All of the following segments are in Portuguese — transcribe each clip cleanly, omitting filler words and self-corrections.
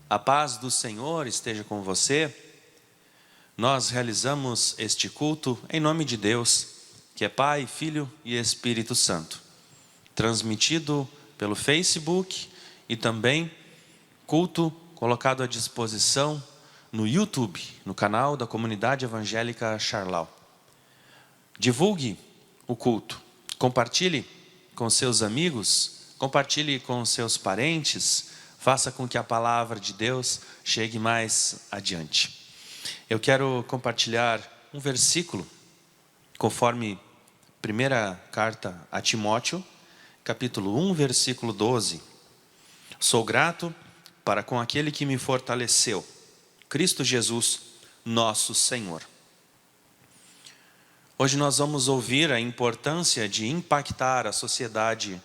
A paz do Senhor esteja com você. Nós realizamos este culto em nome de Deus, que é Pai, Filho e Espírito Santo. Transmitido pelo Facebook e também culto colocado à disposição no YouTube, no canal da Comunidade Evangélica Charlau. Divulgue o culto, compartilhe com seus amigos, compartilhe com seus parentes, faça com que a palavra de Deus chegue mais adiante. Eu quero compartilhar um versículo, conforme primeira carta a Timóteo, capítulo 1, versículo 12. Sou grato para com aquele que me fortaleceu, Cristo Jesus, nosso Senhor. Hoje nós vamos ouvir a importância de impactar a sociedade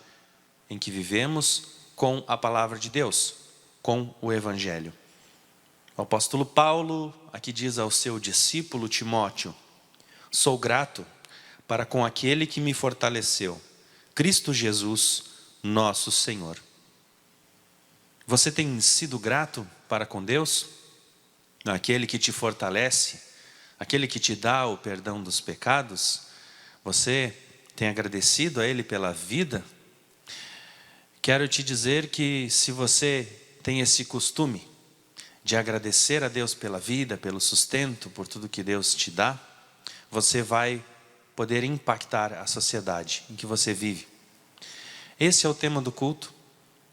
em que vivemos com a palavra de Deus, com o Evangelho. O apóstolo Paulo aqui diz ao seu discípulo Timóteo: sou grato para com aquele que me fortaleceu, Cristo Jesus, nosso Senhor. Você tem sido grato para com Deus? Aquele que te fortalece, aquele que te dá o perdão dos pecados? Você tem agradecido a Ele pela vida? Quero te dizer que se você tem esse costume de agradecer a Deus pela vida, pelo sustento, por tudo que Deus te dá, você vai poder impactar a sociedade em que você vive. Esse é o tema do culto,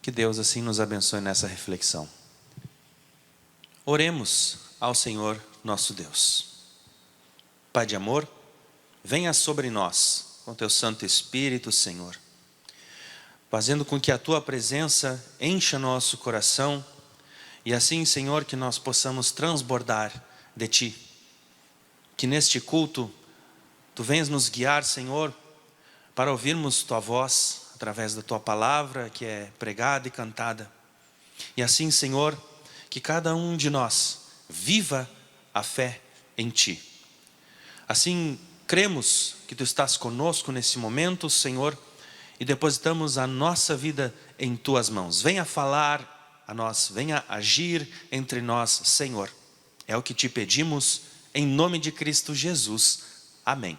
que Deus assim nos abençoe nessa reflexão. Oremos ao Senhor nosso Deus. Pai de amor, venha sobre nós com teu Santo Espírito, Senhor, fazendo com que a tua presença encha nosso coração e assim, Senhor, que nós possamos transbordar de ti. Que neste culto tu venhas nos guiar, Senhor, para ouvirmos tua voz através da tua palavra que é pregada e cantada. E assim, Senhor, que cada um de nós viva a fé em ti. Assim, cremos que tu estás conosco nesse momento, Senhor, e depositamos a nossa vida em tuas mãos. Venha falar a nós, venha agir entre nós, Senhor. É o que te pedimos em nome de Cristo Jesus. Amém.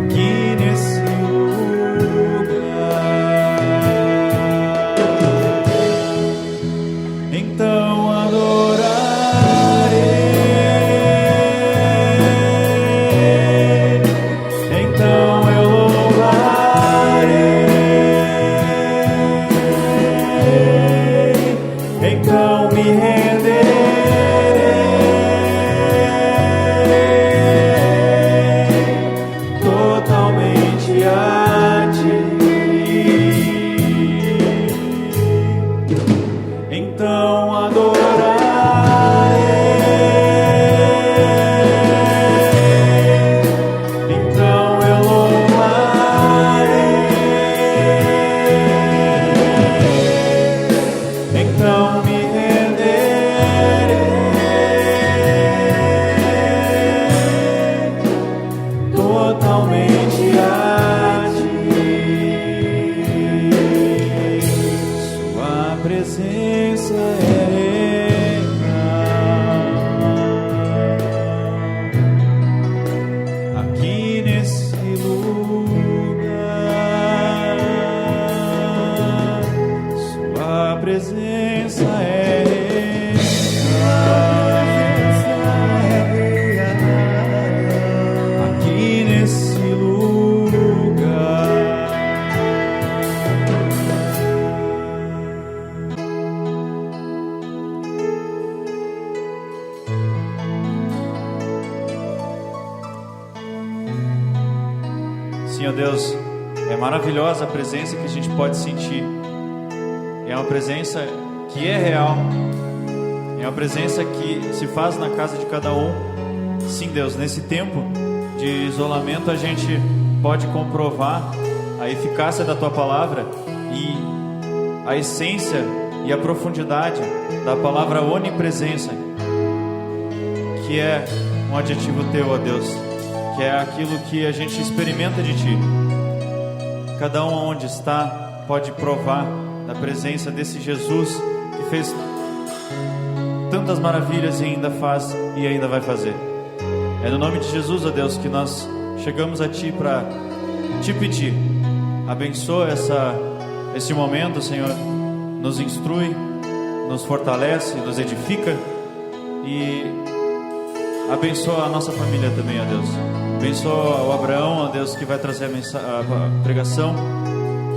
Aqui nesse lugar presença é real aqui nesse lugar. Senhor Deus, é maravilhosa a presença que a gente pode sentir. É uma presença que é real. É uma presença que se faz na casa de cada um. Sim, Deus, nesse tempo de isolamento a gente pode comprovar a eficácia da Tua palavra e a essência e a profundidade da palavra onipresença, que é um adjetivo Teu, ó Deus, que é aquilo que a gente experimenta de Ti. Cada um onde está pode provar da presença desse Jesus que fez tantas maravilhas e ainda faz e ainda vai fazer. É no nome de Jesus, ó Deus, que nós chegamos a Ti para Te pedir. Abençoa esse momento, Senhor. Nos instrui, nos fortalece, nos edifica e abençoa a nossa família também, ó Deus. Abençoa o Abraão, ó Deus, que vai trazer a pregação.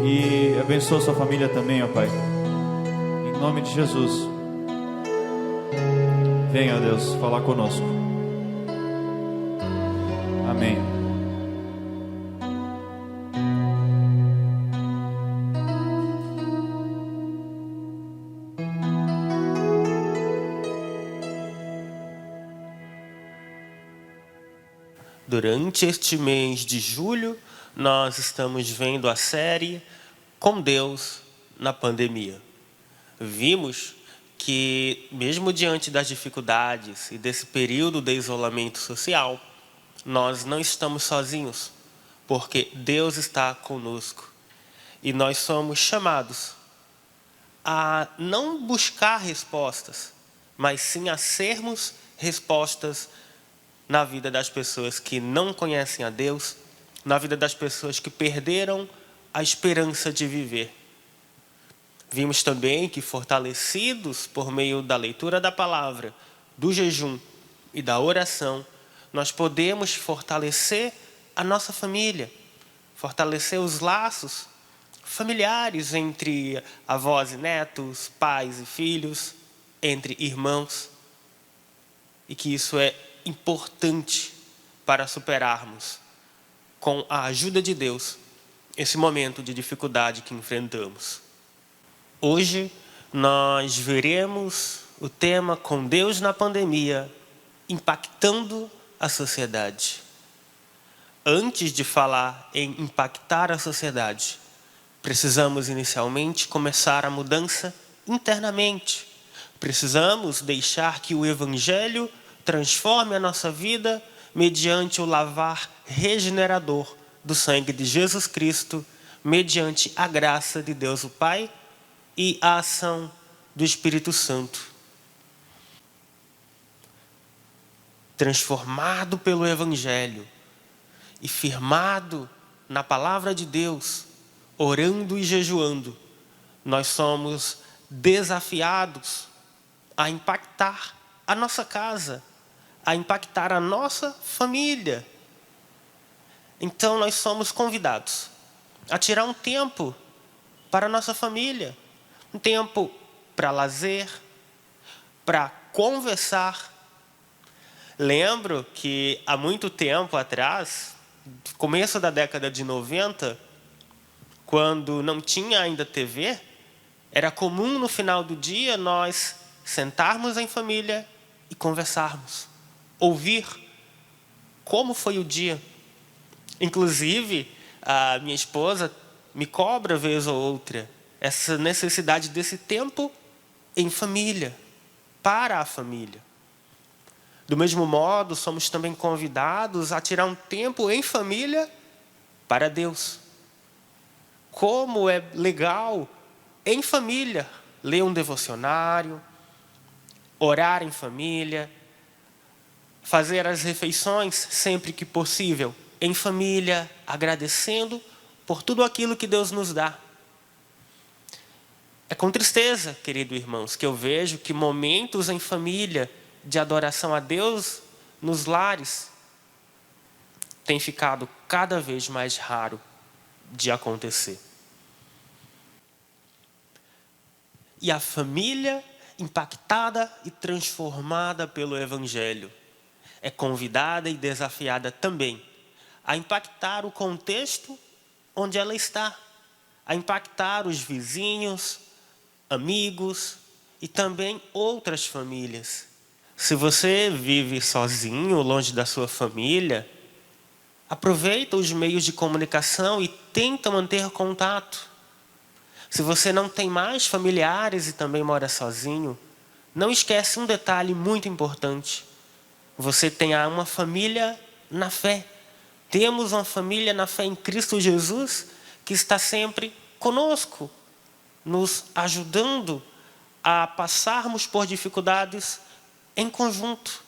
E abençoa a sua família também, ó Pai. Em nome de Jesus. Venha, ó Deus, falar conosco. Amém. Durante este mês de julho, nós estamos vendo a série Com Deus na Pandemia. Vimos que, mesmo diante das dificuldades e desse período de isolamento social, nós não estamos sozinhos, porque Deus está conosco. E nós somos chamados a não buscar respostas, mas sim a sermos respostas na vida das pessoas que não conhecem a Deus, na vida das pessoas que perderam a esperança de viver. Vimos também que, fortalecidos por meio da leitura da palavra, do jejum e da oração, nós podemos fortalecer a nossa família, fortalecer os laços familiares entre avós e netos, pais e filhos, entre irmãos, e que isso é importante para superarmos, com a ajuda de Deus, esse momento de dificuldade que enfrentamos. Hoje nós veremos o tema Com Deus na Pandemia, impactando a sociedade. Antes de falar em impactar a sociedade, precisamos inicialmente começar a mudança internamente. Precisamos deixar que o Evangelho transforme a nossa vida mediante o lavar regenerador do sangue de Jesus Cristo, mediante a graça de Deus o Pai e a ação do Espírito Santo. Transformado pelo Evangelho e firmado na palavra de Deus, orando e jejuando, nós somos desafiados a impactar a nossa casa, a impactar a nossa família. Então nós somos convidados a tirar um tempo para a nossa família, um tempo para lazer, para conversar. Lembro que há muito tempo atrás, começo da década de 90, quando não tinha ainda TV, era comum no final do dia nós sentarmos em família e conversarmos, ouvir como foi o dia. Inclusive, a minha esposa me cobra vez ou outra essa necessidade desse tempo em família, para a família. Do mesmo modo, somos também convidados a tirar um tempo em família para Deus. Como é legal, em família, ler um devocionário, orar em família, fazer as refeições sempre que possível, em família, agradecendo por tudo aquilo que Deus nos dá. É com tristeza, queridos irmãos, que eu vejo que momentos em família de adoração a Deus nos lares tem ficado cada vez mais raro de acontecer. E a família impactada e transformada pelo Evangelho é convidada e desafiada também a impactar o contexto onde ela está, a impactar os vizinhos, amigos e também outras famílias. Se você vive sozinho, longe da sua família, aproveita os meios de comunicação e tenta manter contato. Se você não tem mais familiares e também mora sozinho, não esquece um detalhe muito importante. Você tem uma família na fé. Temos uma família na fé em Cristo Jesus que está sempre conosco, nos ajudando a passarmos por dificuldades em conjunto.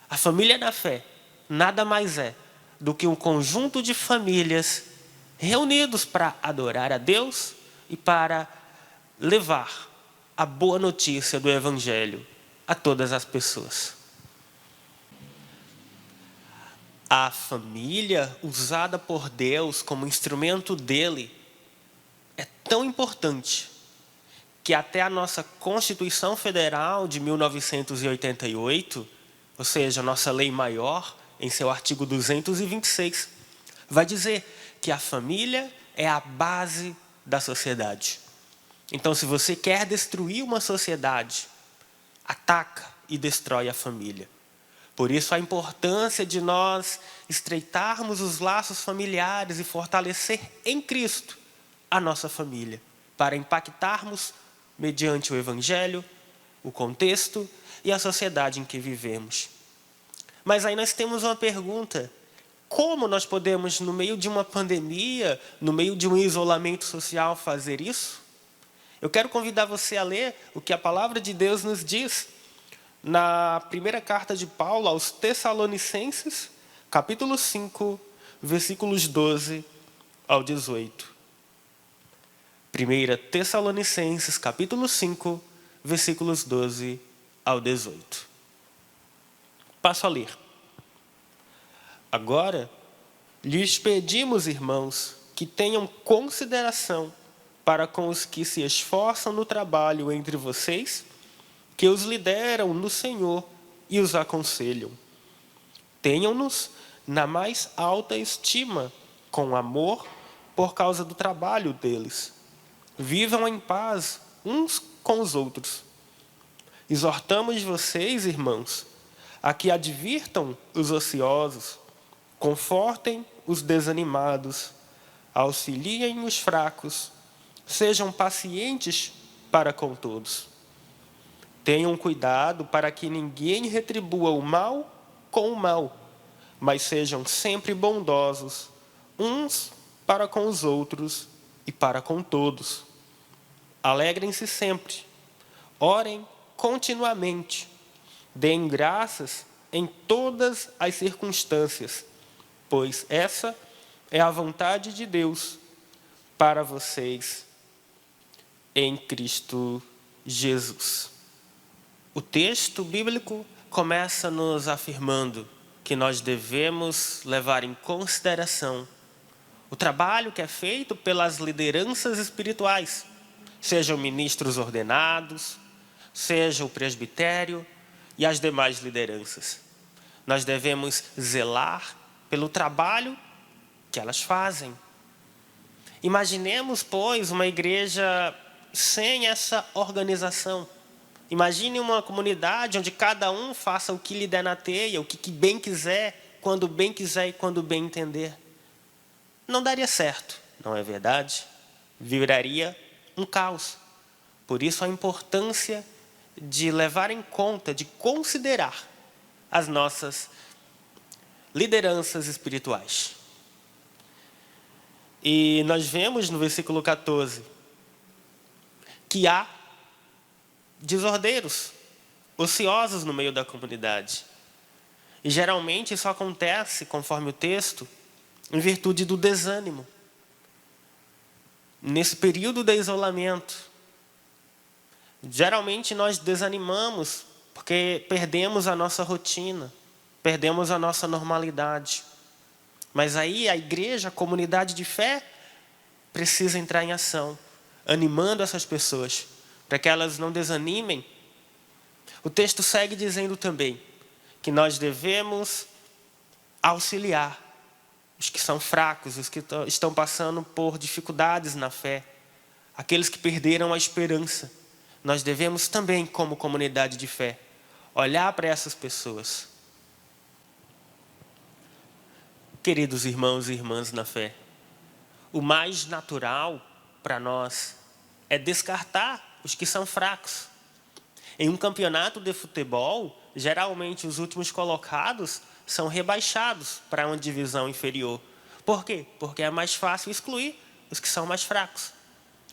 A família na fé nada mais é do que um conjunto de famílias reunidos para adorar a Deus e para levar a boa notícia do Evangelho a todas as pessoas. A família usada por Deus como instrumento dele é tão importante que até a nossa Constituição Federal de 1988, ou seja, a nossa lei maior, em seu artigo 226, vai dizer que a família é a base da sociedade. Então, se você quer destruir uma sociedade, ataca e destrói a família. Por isso, a importância de nós estreitarmos os laços familiares e fortalecer em Cristo a nossa família, para impactarmos, mediante o Evangelho, o contexto e a sociedade em que vivemos. Mas aí nós temos uma pergunta: como nós podemos, no meio de uma pandemia, no meio de um isolamento social, fazer isso? Eu quero convidar você a ler o que a palavra de Deus nos diz na primeira carta de Paulo aos Tessalonicenses, capítulo 5, versículos 12 ao 18. 1 Tessalonicenses, capítulo 5, versículos 12 ao 18. Passo a ler. Agora, lhes pedimos, irmãos, que tenham consideração para com os que se esforçam no trabalho entre vocês, que os lideram no Senhor e os aconselham. Tenham-nos na mais alta estima, com amor, por causa do trabalho deles. Vivam em paz uns com os outros. Exortamos vocês, irmãos, a que advirtam os ociosos, confortem os desanimados, auxiliem os fracos, sejam pacientes para com todos. Tenham cuidado para que ninguém retribua o mal com o mal, mas sejam sempre bondosos, uns para com os outros e para com todos. Alegrem-se sempre, orem continuamente, deem graças em todas as circunstâncias, pois essa é a vontade de Deus para vocês em Cristo Jesus. O texto bíblico começa nos afirmando que nós devemos levar em consideração o trabalho que é feito pelas lideranças espirituais, sejam ministros ordenados, seja o presbitério e as demais lideranças. Nós devemos zelar pelo trabalho que elas fazem. Imaginemos, pois, uma igreja sem essa organização. Imagine uma comunidade onde cada um faça o que lhe der na teia, o que bem quiser e quando bem entender. Não daria certo, não é verdade? Viraria um caos. Por isso a importância de levar em conta, de considerar as nossas lideranças espirituais. E nós vemos no versículo 14 que há desordeiros, ociosos no meio da comunidade. E geralmente isso acontece, conforme o texto, em virtude do desânimo. nesse período de isolamento, geralmente nós desanimamos porque perdemos a nossa rotina, perdemos a nossa normalidade. Mas aí a igreja, a comunidade de fé, precisa entrar em ação, animando essas pessoas, para que elas não desanimem. O texto segue dizendo também que nós devemos auxiliar os que são fracos, os que estão passando por dificuldades na fé, aqueles que perderam a esperança. Nós devemos também, como comunidade de fé, olhar para essas pessoas. Queridos irmãos e irmãs na fé, o mais natural para nós é descartar os que são fracos. Em um campeonato de futebol, geralmente os últimos colocados são rebaixados para uma divisão inferior. Por quê? Porque é mais fácil excluir os que são mais fracos.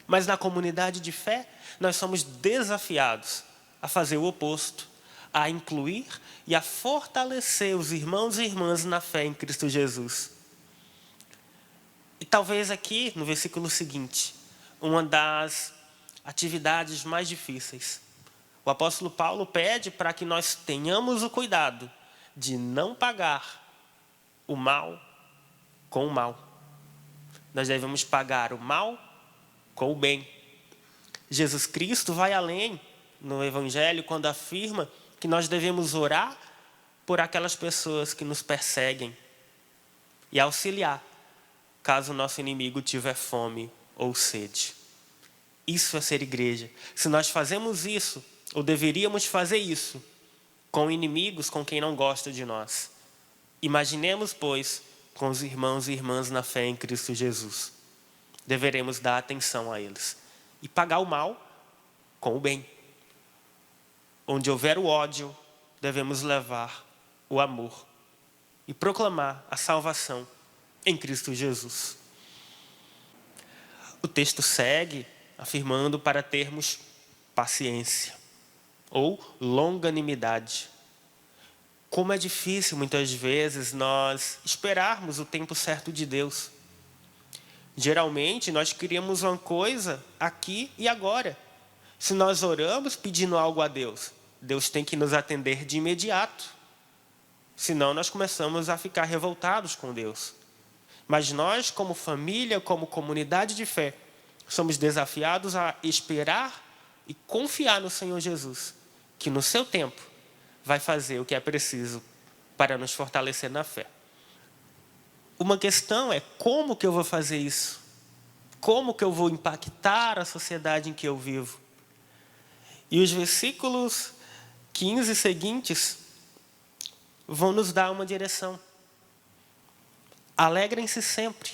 Mas na comunidade de fé, nós somos desafiados a fazer o oposto, a incluir e a fortalecer os irmãos e irmãs na fé em Cristo Jesus. E talvez aqui, no versículo seguinte, uma das atividades mais difíceis. O apóstolo Paulo pede para que nós tenhamos o cuidado de não pagar o mal com o mal. Nós devemos pagar o mal com o bem. Jesus Cristo vai além no Evangelho quando afirma que nós devemos orar por aquelas pessoas que nos perseguem e auxiliar caso o nosso inimigo tiver fome ou sede. Isso é ser igreja. Se nós fazemos isso, ou deveríamos fazer isso, com inimigos, com quem não gosta de nós, imaginemos, pois, com os irmãos e irmãs na fé em Cristo Jesus. Deveremos dar atenção a eles e pagar o mal com o bem. Onde houver o ódio, devemos levar o amor e proclamar a salvação em Cristo Jesus. O texto segue afirmando para termos paciência ou longanimidade. Como é difícil muitas vezes nós esperarmos o tempo certo de Deus. Geralmente nós queríamos uma coisa aqui e agora. Se nós oramos pedindo algo a Deus, Deus tem que nos atender de imediato. Senão nós começamos a ficar revoltados com Deus. Mas nós, como família, como comunidade de fé, somos desafiados a esperar e confiar no Senhor Jesus, que no seu tempo vai fazer o que é preciso para nos fortalecer na fé. Uma questão é como que eu vou fazer isso? Como que eu vou impactar a sociedade em que eu vivo? E os versículos 15 seguintes vão nos dar uma direção. Alegrem-se sempre.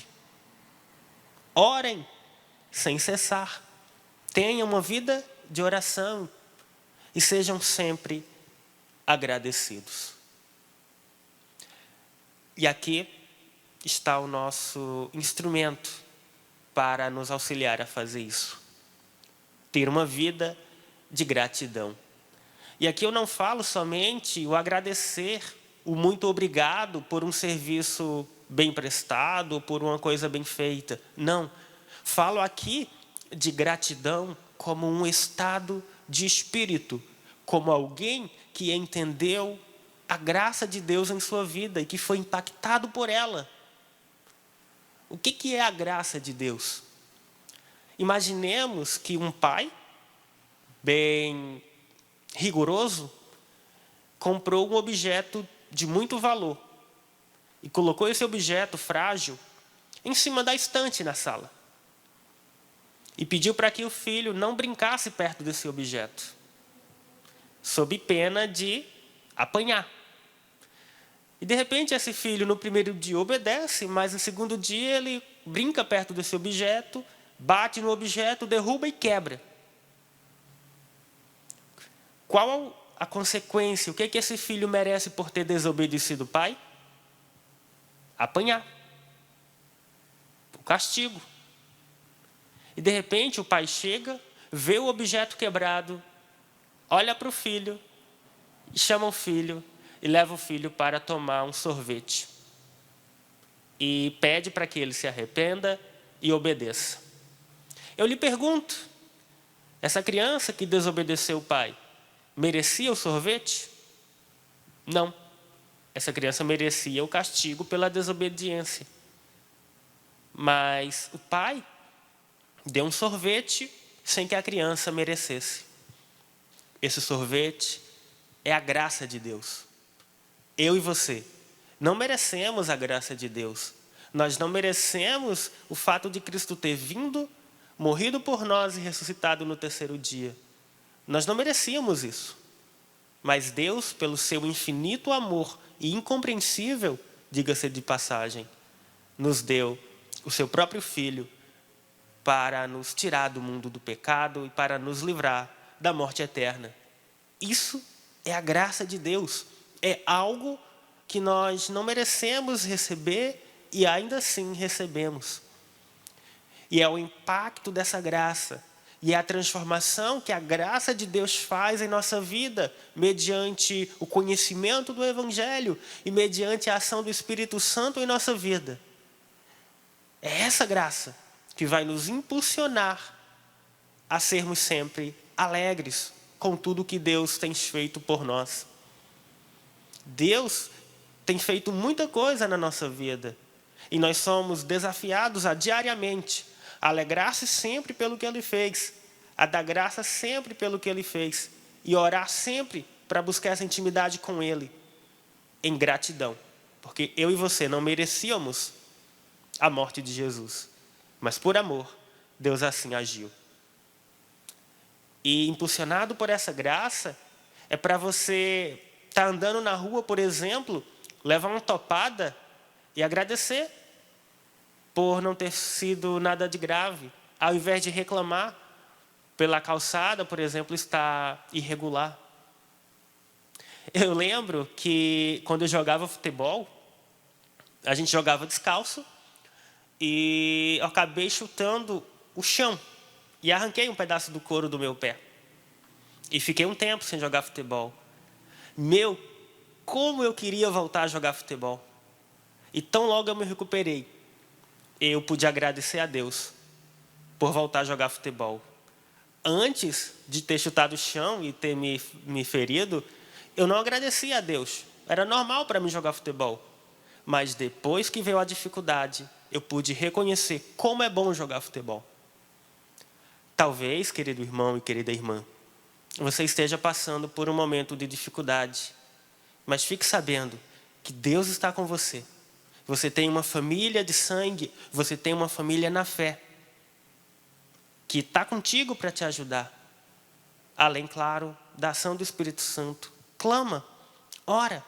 Orem sem cessar. Tenham uma vida de oração e sejam sempre agradecidos. E aqui está o nosso instrumento para nos auxiliar a fazer isso. Ter uma vida de gratidão. E aqui eu não falo somente o agradecer, o muito obrigado por um serviço bem prestado, por uma coisa bem feita. Não. Falo aqui de gratidão como um estado de espírito, como alguém que entendeu a graça de Deus em sua vida e que foi impactado por ela. O que é a graça de Deus? Imaginemos que um pai, bem rigoroso, comprou um objeto de muito valor e colocou esse objeto frágil em cima da estante na sala. E pediu para que o filho não brincasse perto desse objeto, sob pena de apanhar. E de repente esse filho no primeiro dia obedece, mas no segundo dia ele brinca perto desse objeto, bate no objeto, derruba e quebra. Qual a consequência? O que esse filho merece por ter desobedecido o pai? Apanhar. O castigo. E de repente o pai chega, vê o objeto quebrado, olha para o filho, chama o filho e leva o filho para tomar um sorvete. E pede para que ele se arrependa e obedeça. Eu lhe pergunto, essa criança que desobedeceu o pai, merecia o sorvete? Não. Essa criança merecia o castigo pela desobediência. Mas o pai deu um sorvete sem que a criança merecesse. Esse sorvete é a graça de Deus. Eu e você não merecemos a graça de Deus. Nós não merecemos o fato de Cristo ter vindo, morrido por nós e ressuscitado no terceiro dia. Nós não merecíamos isso. Mas Deus, pelo seu infinito amor e incompreensível, diga-se de passagem, nos deu o seu próprio Filho para nos tirar do mundo do pecado e para nos livrar da morte eterna. Isso é a graça de Deus. É algo que nós não merecemos receber e ainda assim recebemos. E é o impacto dessa graça e a transformação que a graça de Deus faz em nossa vida, mediante o conhecimento do Evangelho e mediante a ação do Espírito Santo em nossa vida. É essa graça que vai nos impulsionar a sermos sempre alegres com tudo que Deus tem feito por nós. Deus tem feito muita coisa na nossa vida e nós somos desafiados a diariamente alegrar-se sempre pelo que Ele fez, a dar graça sempre pelo que Ele fez e orar sempre para buscar essa intimidade com Ele em gratidão, porque eu e você não merecíamos a morte de Jesus, mas por amor, Deus assim agiu. E impulsionado por essa graça, é para você estar andando na rua, por exemplo, levar uma topada e agradecer por não ter sido nada de grave, ao invés de reclamar pela calçada, por exemplo, estar irregular. Eu lembro que quando eu jogava futebol, a gente jogava descalço e eu acabei chutando o chão e arranquei um pedaço do couro do meu pé. E fiquei um tempo sem jogar futebol. Como eu queria voltar a jogar futebol. E tão logo eu me recuperei, eu pude agradecer a Deus por voltar a jogar futebol. Antes de ter chutado o chão e ter me ferido, eu não agradecia a Deus. Era normal para mim jogar futebol. Mas depois que veio a dificuldade, eu pude reconhecer como é bom jogar futebol. Talvez, querido irmão e querida irmã, você esteja passando por um momento de dificuldade, mas fique sabendo que Deus está com você. Você tem uma família de sangue, você tem uma família na fé, que está contigo para te ajudar. Além, claro, da ação do Espírito Santo. Clama, ora.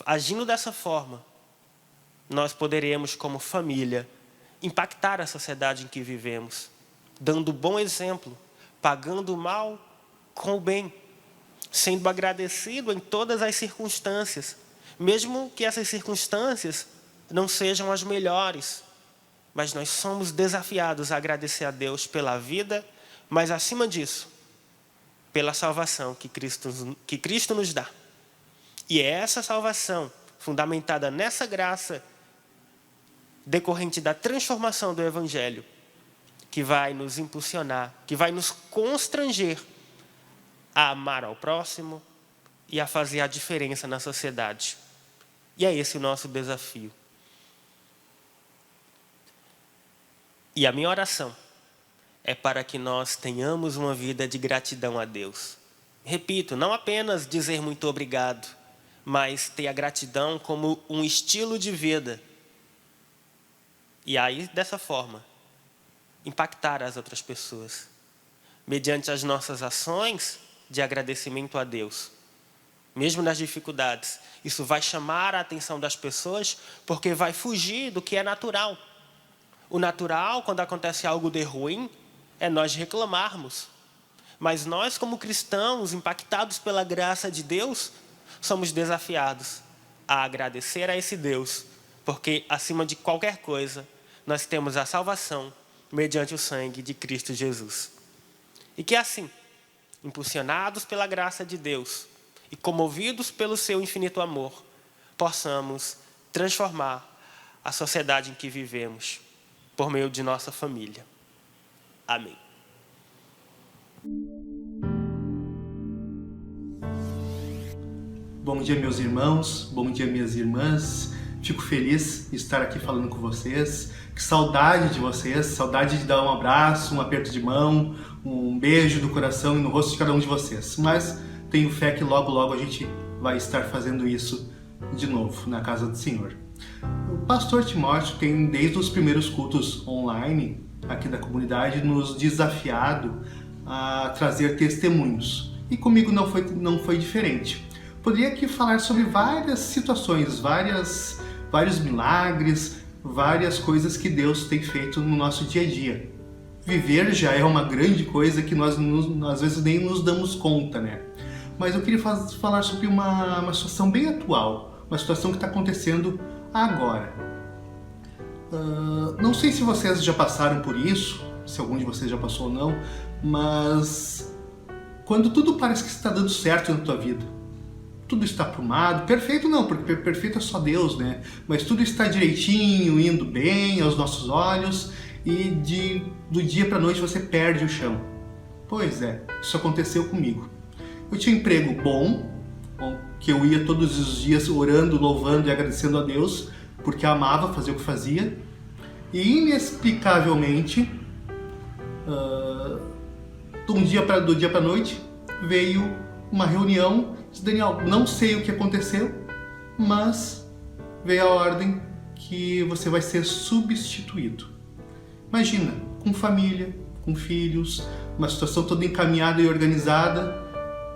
Agindo dessa forma, nós poderemos, como família, impactar a sociedade em que vivemos, dando bom exemplo, pagando o mal com o bem, sendo agradecido em todas as circunstâncias, mesmo que essas circunstâncias não sejam as melhores, mas nós somos desafiados a agradecer a Deus pela vida, mas acima disso, pela salvação que Cristo nos dá. E é essa salvação, fundamentada nessa graça, decorrente da transformação do Evangelho, que vai nos impulsionar, que vai nos constranger a amar ao próximo e a fazer a diferença na sociedade. E é esse o nosso desafio. E a minha oração é para que nós tenhamos uma vida de gratidão a Deus. Repito, não apenas dizer muito obrigado, mas ter a gratidão como um estilo de vida. E aí, dessa forma, impactar as outras pessoas, mediante as nossas ações de agradecimento a Deus. Mesmo nas dificuldades, isso vai chamar a atenção das pessoas, porque vai fugir do que é natural. O natural, quando acontece algo de ruim, é nós reclamarmos. Mas nós, como cristãos, impactados pela graça de Deus, somos desafiados a agradecer a esse Deus, porque acima de qualquer coisa, nós temos a salvação mediante o sangue de Cristo Jesus. E que assim, impulsionados pela graça de Deus e comovidos pelo seu infinito amor, possamos transformar a sociedade em que vivemos por meio de nossa família. Amém. Bom dia, meus irmãos, bom dia, minhas irmãs. Fico feliz de estar aqui falando com vocês. Que saudade de vocês, saudade de dar um abraço, um aperto de mão, um beijo do coração e no rosto de cada um de vocês. Mas tenho fé que logo, logo a gente vai estar fazendo isso de novo na casa do Senhor. O pastor Timóteo tem, desde os primeiros cultos online aqui da comunidade, nos desafiado a trazer testemunhos. E comigo não foi diferente. Poderia aqui falar sobre várias situações, vários milagres, várias coisas que Deus tem feito no nosso dia a dia. Viver já é uma grande coisa que nós às vezes nem nos damos conta, né? Mas eu queria falar sobre uma situação bem atual, uma situação que está acontecendo agora. Não sei se vocês já passaram por isso, se algum de vocês já passou ou não, mas quando tudo parece que está dando certo na tua vida, tudo está aprumado, perfeito não, porque perfeito é só Deus, né? Mas tudo está direitinho, indo bem aos nossos olhos e do dia para a noite você perde o chão. Pois é, isso aconteceu comigo. Eu tinha um emprego bom, que eu ia todos os dias orando, louvando e agradecendo a Deus, porque amava fazer o que fazia. E inexplicavelmente, do dia para a noite, veio uma reunião. Disse: Daniel, não sei o que aconteceu, mas veio a ordem que você vai ser substituído. Imagina, com família, com filhos, uma situação toda encaminhada e organizada,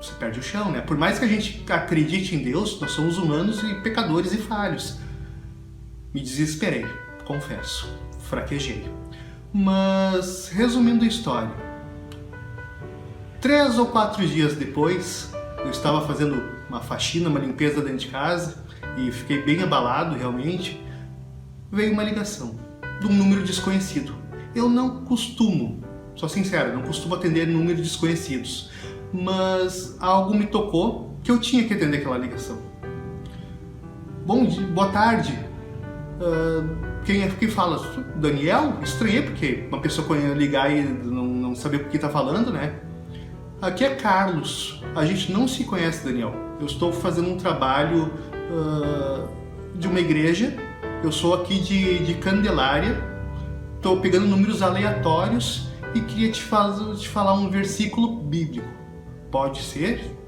você perde o chão, né? Por mais que a gente acredite em Deus, nós somos humanos e pecadores e falhos. Me desesperei, confesso, fraquejei. Mas, resumindo a história, 3 ou 4 dias depois, eu estava fazendo uma faxina, uma limpeza dentro de casa e fiquei bem abalado realmente. Veio uma ligação de um número desconhecido. Eu não costumo, sou sincero, não costumo atender números desconhecidos, mas algo me tocou que eu tinha que atender aquela ligação. Bom dia, boa tarde. Quem fala? Daniel? Estranhei, porque uma pessoa ligar e não saber o que está falando, né? Aqui é Carlos. A gente não se conhece, Daniel. Eu estou fazendo um trabalho de uma igreja. Eu sou aqui de Candelária. Estou pegando números aleatórios e queria te falar um versículo bíblico. Pode ser?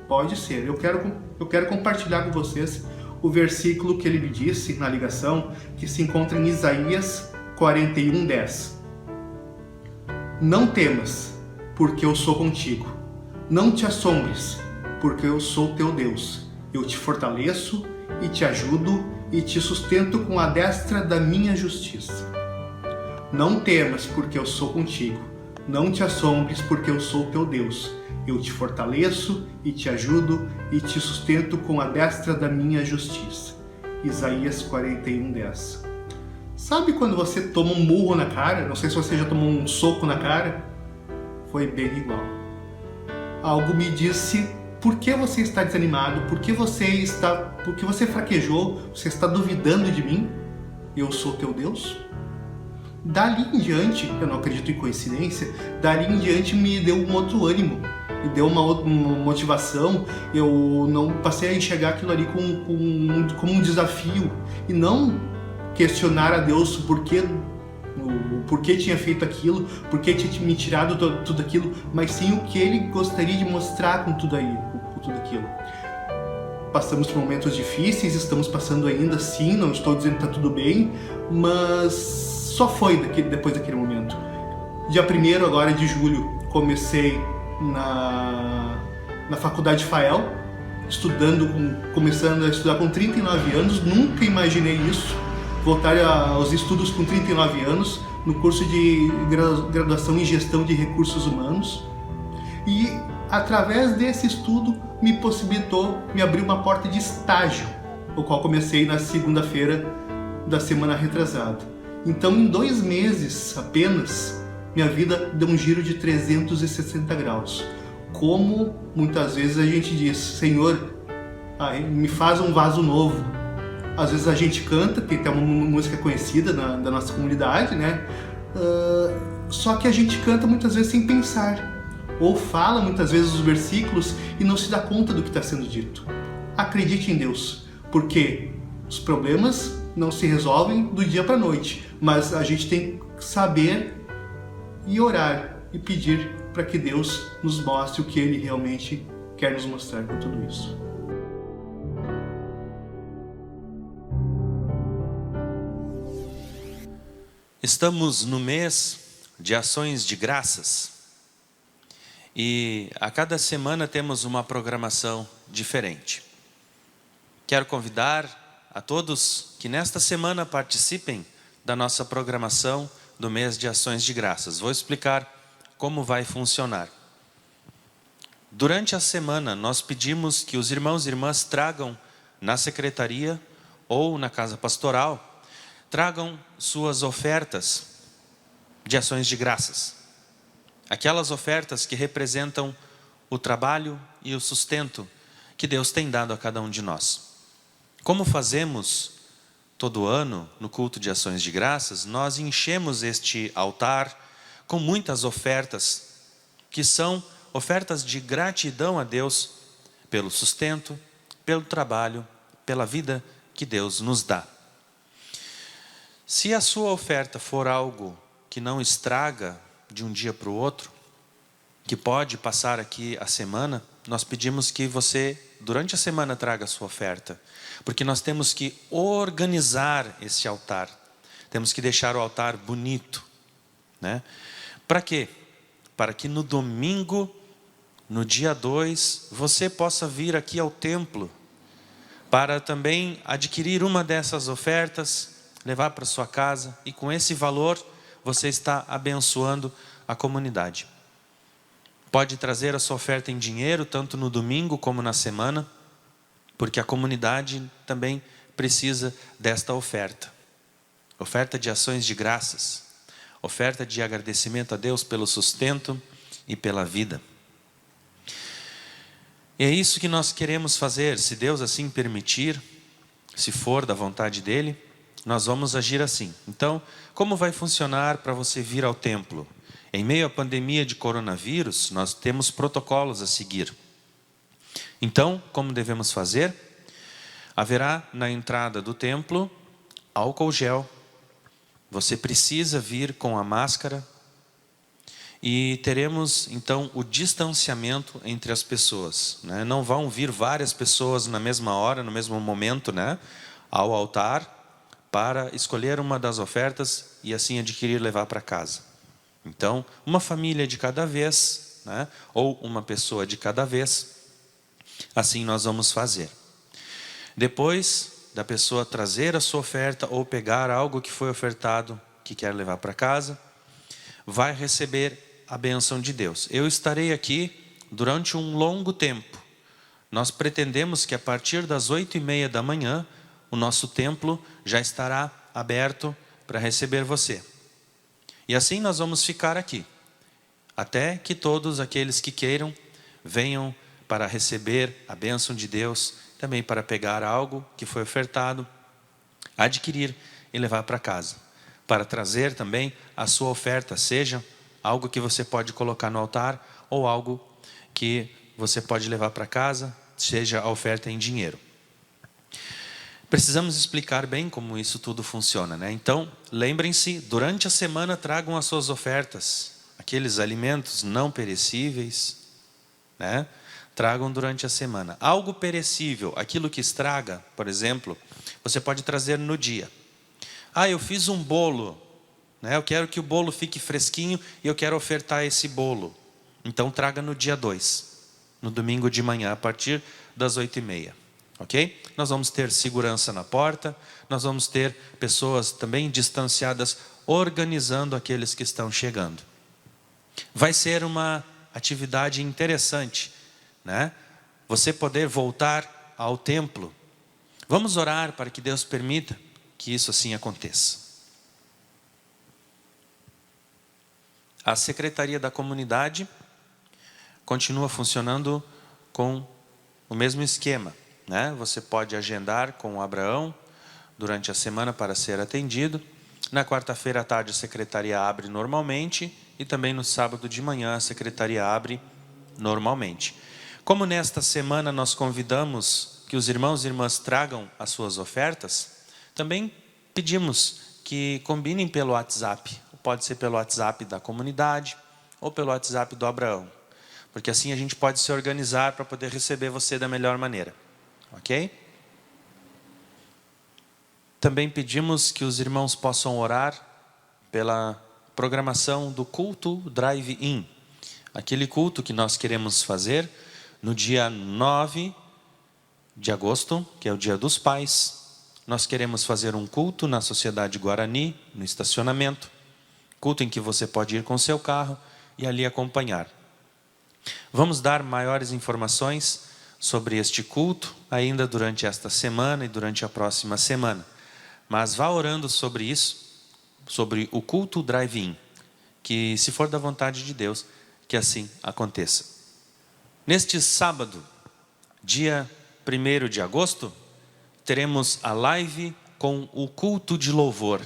Pode ser. Eu quero compartilhar com vocês o versículo que ele me disse na ligação, que se encontra em Isaías 41:10. Não temas, porque eu sou contigo. Não te assombres, porque eu sou teu Deus. Eu te fortaleço e te ajudo e te sustento com a destra da minha justiça. Não temas, porque eu sou contigo. Não te assombres, porque eu sou teu Deus. Eu te fortaleço e te ajudo e te sustento com a destra da minha justiça. Isaías 41:10. Sabe quando você toma um murro na cara? Não sei se você já tomou um soco na cara. Foi bem igual. Algo me disse: por que você está desanimado? Por que você fraquejou? Você está duvidando de mim? Eu sou teu Deus? Dali em diante, eu não acredito em coincidência, dali em diante me deu um outro ânimo, me deu uma motivação. Eu não passei a enxergar aquilo ali como um desafio e não questionar a Deus por que tinha feito aquilo, por que tinha me tirado tudo aquilo, mas sim o que Ele gostaria de mostrar com tudo aquilo. Passamos por momentos difíceis, estamos passando ainda, sim, não estou dizendo que está tudo bem, mas só foi depois daquele momento. Dia 1º agora de julho, comecei na faculdade FAEL, começando a estudar com 39 anos, nunca imaginei isso, voltar aos estudos com 39 anos, no curso de graduação em gestão de recursos humanos. E através desse estudo me abriu uma porta de estágio, o qual comecei na segunda-feira da semana retrasada. Então, em 2 meses apenas, minha vida deu um giro de 360 graus. Como muitas vezes a gente diz: Senhor, me faz um vaso novo. Às vezes a gente canta, porque tem uma música conhecida da nossa comunidade, né? Só que a gente canta muitas vezes sem pensar, ou fala muitas vezes os versículos e não se dá conta do que está sendo dito. Acredite em Deus, porque os problemas não se resolvem do dia para a noite, mas a gente tem que saber e orar e pedir para que Deus nos mostre o que Ele realmente quer nos mostrar com tudo isso. Estamos no mês de ações de graças e a cada semana temos uma programação diferente. Quero convidar a todos que nesta semana participem da nossa programação do mês de ações de graças. Vou explicar como vai funcionar. Durante a semana, nós pedimos que os irmãos e irmãs tragam na secretaria ou na casa pastoral, tragam suas ofertas de ações de graças. Aquelas ofertas que representam o trabalho e o sustento que Deus tem dado a cada um de nós. Como fazemos todo ano no culto de ações de graças, nós enchemos este altar com muitas ofertas, que são ofertas de gratidão a Deus pelo sustento, pelo trabalho, pela vida que Deus nos dá. Se a sua oferta for algo que não estraga de um dia para o outro, que pode passar aqui a semana, nós pedimos que você, durante a semana, traga a sua oferta. Porque nós temos que organizar esse altar. Temos que deixar o altar bonito, né? Para quê? Para que no domingo, no dia 2, você possa vir aqui ao templo para também adquirir uma dessas ofertas, levar para sua casa, e com esse valor você está abençoando a comunidade. Pode trazer a sua oferta em dinheiro, tanto no domingo como na semana, porque a comunidade também precisa desta oferta. Oferta de ações de graças, oferta de agradecimento a Deus pelo sustento e pela vida. E é isso que nós queremos fazer, se Deus assim permitir, se for da vontade dEle, nós vamos agir assim. Então, como vai funcionar para você vir ao templo? Em meio à pandemia de coronavírus, nós temos protocolos a seguir. Então, como devemos fazer? Haverá na entrada do templo álcool gel. Você precisa vir com a máscara. E teremos, então, o distanciamento entre as pessoas, né? Não vão vir várias pessoas na mesma hora, no mesmo momento, né, ao altar, para escolher uma das ofertas e assim adquirir e levar para casa. Então, uma família de cada vez, né? Ou uma pessoa de cada vez, assim nós vamos fazer. Depois da pessoa trazer a sua oferta ou pegar algo que foi ofertado, que quer levar para casa, vai receber a bênção de Deus. Eu estarei aqui durante um longo tempo. Nós pretendemos que a partir das 8h30 da manhã, o nosso templo já estará aberto para receber você. E assim nós vamos ficar aqui, até que todos aqueles que queiram venham para receber a bênção de Deus, também para pegar algo que foi ofertado, adquirir e levar para casa. Para trazer também a sua oferta, seja algo que você pode colocar no altar ou algo que você pode levar para casa, seja a oferta em dinheiro. Precisamos explicar bem como isso tudo funciona, né? Então, lembrem-se, durante a semana tragam as suas ofertas, aqueles alimentos não perecíveis, né? Tragam durante a semana. Algo perecível, aquilo que estraga, por exemplo, você pode trazer no dia. Ah, eu fiz um bolo, né? Eu quero que o bolo fique fresquinho e eu quero ofertar esse bolo. Então traga no dia 2, no domingo de manhã, a partir das 8h30. Ok? Nós vamos ter segurança na porta, nós vamos ter pessoas também distanciadas organizando aqueles que estão chegando. Vai ser uma atividade interessante, né? Você poder voltar ao templo. Vamos orar para que Deus permita que isso assim aconteça. A Secretaria da Comunidade continua funcionando com o mesmo esquema, né? Você pode agendar com o Abraão durante a semana para ser atendido. Na quarta-feira à tarde a secretaria abre normalmente e também no sábado de manhã a secretaria abre normalmente. Como nesta semana nós convidamos que os irmãos e irmãs tragam as suas ofertas, também pedimos que combinem pelo WhatsApp. Pode ser pelo WhatsApp da comunidade ou pelo WhatsApp do Abraão, porque assim a gente pode se organizar para poder receber você da melhor maneira, ok? Também pedimos que os irmãos possam orar pela programação do culto Drive-In, aquele culto que nós queremos fazer no dia 9 de agosto, que é o Dia dos Pais. Nós queremos fazer um culto na Sociedade Guarani, no estacionamento, culto em que você pode ir com seu carro e ali acompanhar. Vamos dar maiores informações sobre este culto ainda durante esta semana e durante a próxima semana. Mas vá orando sobre isso, sobre o culto Drive-In, que se for da vontade de Deus, que assim aconteça. Neste sábado, dia 1º de agosto, teremos a live com o culto de louvor,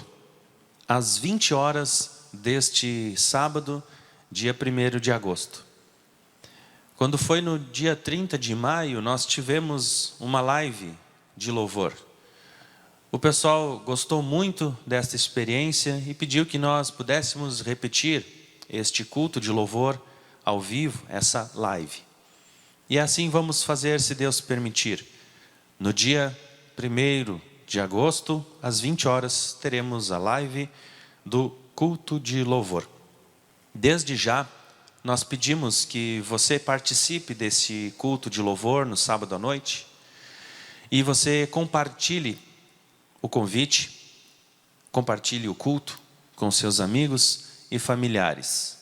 às 20 horas deste sábado, dia 1º de agosto. Quando foi no dia 30 de maio, nós tivemos uma live de louvor. O pessoal gostou muito desta experiência e pediu que nós pudéssemos repetir este culto de louvor ao vivo, essa live. E assim vamos fazer, se Deus permitir. No dia 1º de agosto, às 20 horas, teremos a live do culto de louvor. Desde já, nós pedimos que você participe desse culto de louvor no sábado à noite e você compartilhe o convite, compartilhe o culto com seus amigos e familiares.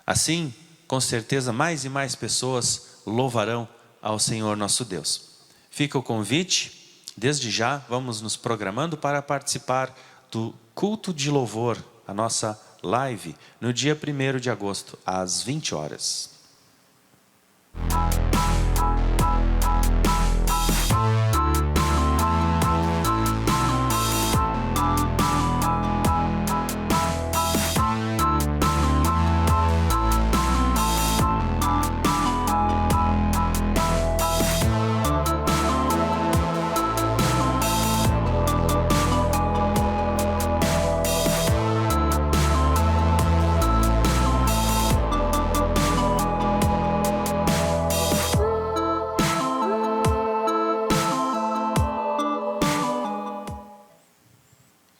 Assim, com certeza, mais e mais pessoas louvarão ao Senhor nosso Deus. Fica o convite, desde já vamos nos programando para participar do culto de louvor, a nossa live, no dia 1º de agosto, às 20 horas.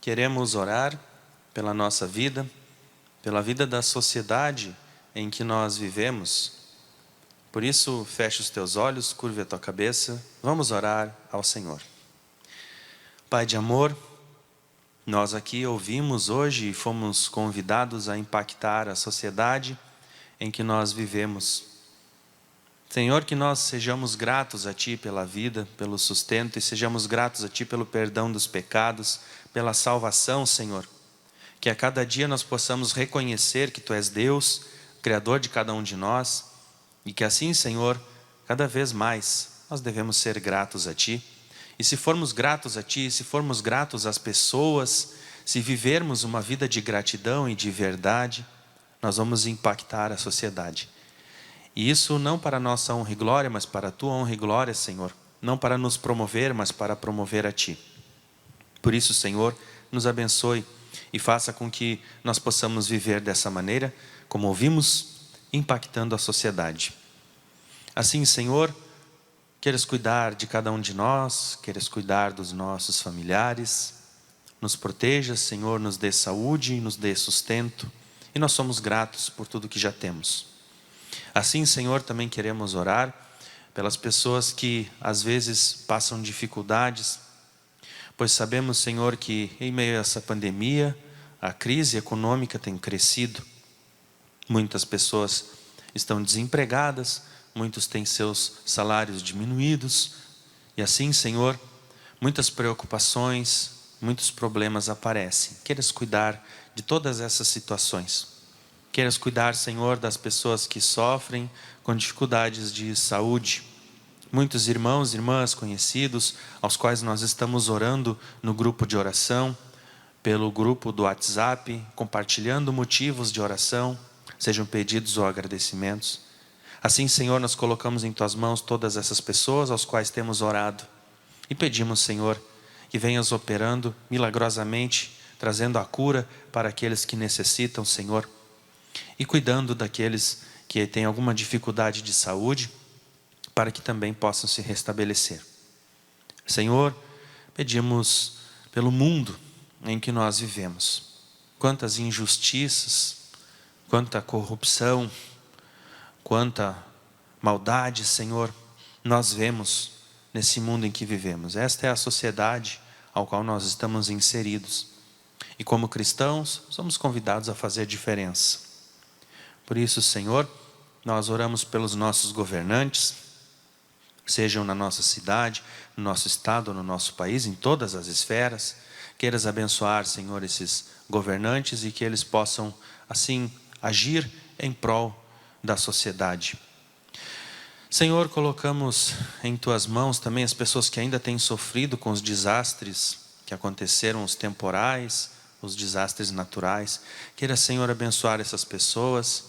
Queremos orar pela nossa vida, pela vida da sociedade em que nós vivemos. Por isso, feche os teus olhos, curve a tua cabeça, vamos orar ao Senhor. Pai de amor, nós aqui ouvimos hoje e fomos convidados a impactar a sociedade em que nós vivemos. Senhor, que nós sejamos gratos a Ti pela vida, pelo sustento, e sejamos gratos a Ti pelo perdão dos pecados, pela salvação, Senhor. Que a cada dia nós possamos reconhecer que Tu és Deus, Criador de cada um de nós, e que assim, Senhor, cada vez mais nós devemos ser gratos a Ti. E se formos gratos a Ti, se formos gratos às pessoas, se vivermos uma vida de gratidão e de verdade, nós vamos impactar a sociedade. E isso não para nossa honra e glória, mas para a Tua honra e glória, Senhor. Não para nos promover, mas para promover a Ti. Por isso, Senhor, nos abençoe e faça com que nós possamos viver dessa maneira, como ouvimos, impactando a sociedade. Assim, Senhor, queres cuidar de cada um de nós, queres cuidar dos nossos familiares, nos proteja, Senhor, nos dê saúde, nos dê sustento, e nós somos gratos por tudo que já temos. Assim, Senhor, também queremos orar pelas pessoas que às vezes passam dificuldades, pois sabemos, Senhor, que em meio a essa pandemia, a crise econômica tem crescido. Muitas pessoas estão desempregadas, muitos têm seus salários diminuídos, e assim, Senhor, muitas preocupações, muitos problemas aparecem. Queres cuidar de todas essas situações. Queres cuidar, Senhor, das pessoas que sofrem com dificuldades de saúde. Muitos irmãos e irmãs conhecidos, aos quais nós estamos orando no grupo de oração, pelo grupo do WhatsApp, compartilhando motivos de oração, sejam pedidos ou agradecimentos. Assim, Senhor, nós colocamos em Tuas mãos todas essas pessoas aos quais temos orado e pedimos, Senhor, que venhas operando milagrosamente, trazendo a cura para aqueles que necessitam, Senhor, e cuidando daqueles que têm alguma dificuldade de saúde, para que também possam se restabelecer. Senhor, pedimos pelo mundo em que nós vivemos. Quantas injustiças, quanta corrupção, quanta maldade, Senhor, nós vemos nesse mundo em que vivemos. Esta é a sociedade ao qual nós estamos inseridos. E como cristãos, somos convidados a fazer diferença. Por isso, Senhor, nós oramos pelos nossos governantes, sejam na nossa cidade, no nosso estado, no nosso país, em todas as esferas. Queiras abençoar, Senhor, esses governantes e que eles possam, assim, agir em prol da sociedade. Senhor, colocamos em Tuas mãos também as pessoas que ainda têm sofrido com os desastres que aconteceram, os temporais, os desastres naturais. Queira, Senhor, abençoar essas pessoas,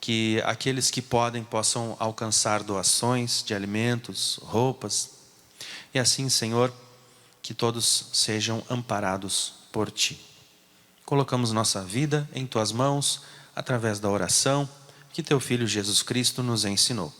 que aqueles que podem possam alcançar doações de alimentos, roupas. E assim, Senhor, que todos sejam amparados por Ti. Colocamos nossa vida em Tuas mãos, através da oração que Teu Filho Jesus Cristo nos ensinou.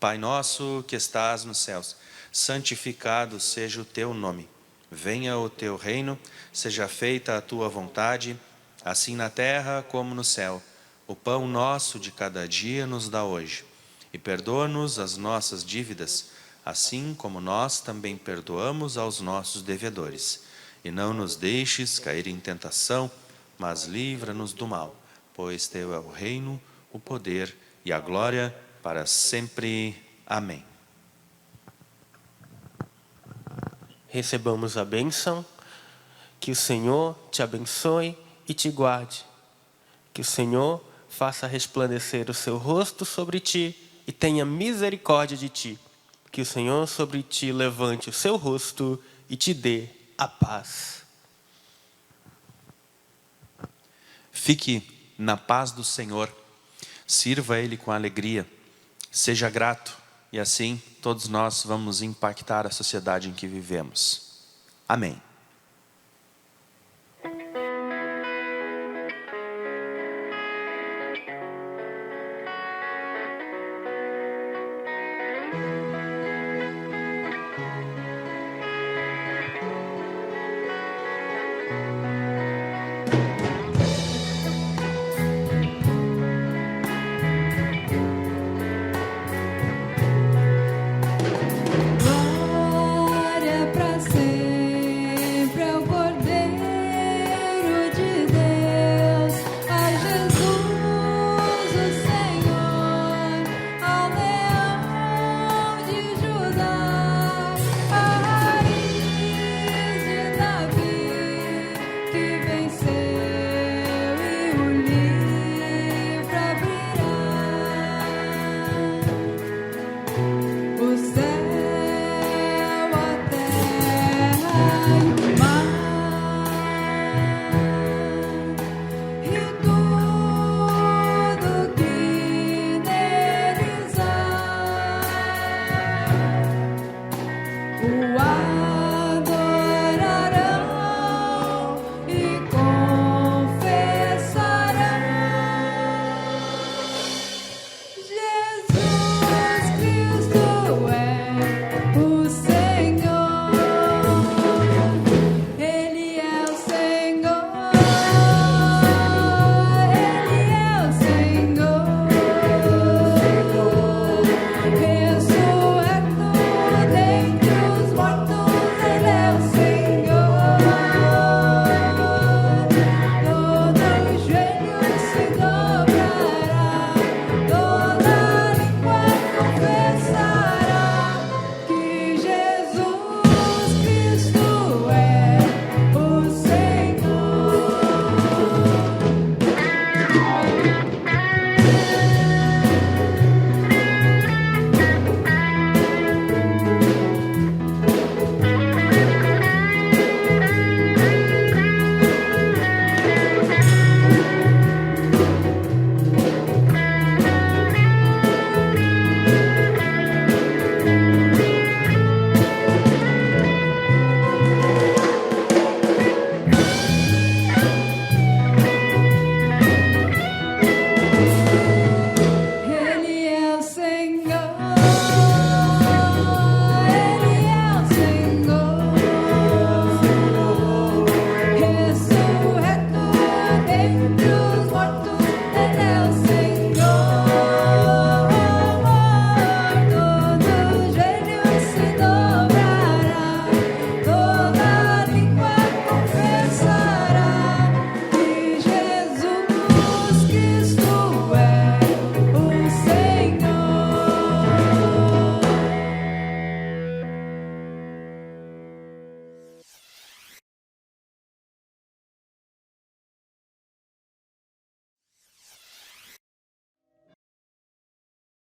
Pai nosso que estás nos céus, santificado seja o Teu nome. Venha o Teu reino, seja feita a Tua vontade, assim na terra como no céu. O pão nosso de cada dia nos dá hoje. E perdoa-nos as nossas dívidas, assim como nós também perdoamos aos nossos devedores. E não nos deixes cair em tentação, mas livra-nos do mal. Pois Teu é o reino, o poder e a glória para sempre. Amém. Recebamos a bênção. Que o Senhor te abençoe e te guarde. Que o Senhor faça resplandecer o seu rosto sobre ti e tenha misericórdia de ti. Que o Senhor sobre ti levante o seu rosto e te dê a paz. Fique na paz do Senhor, sirva a Ele com alegria, seja grato e assim todos nós vamos impactar a sociedade em que vivemos. Amém.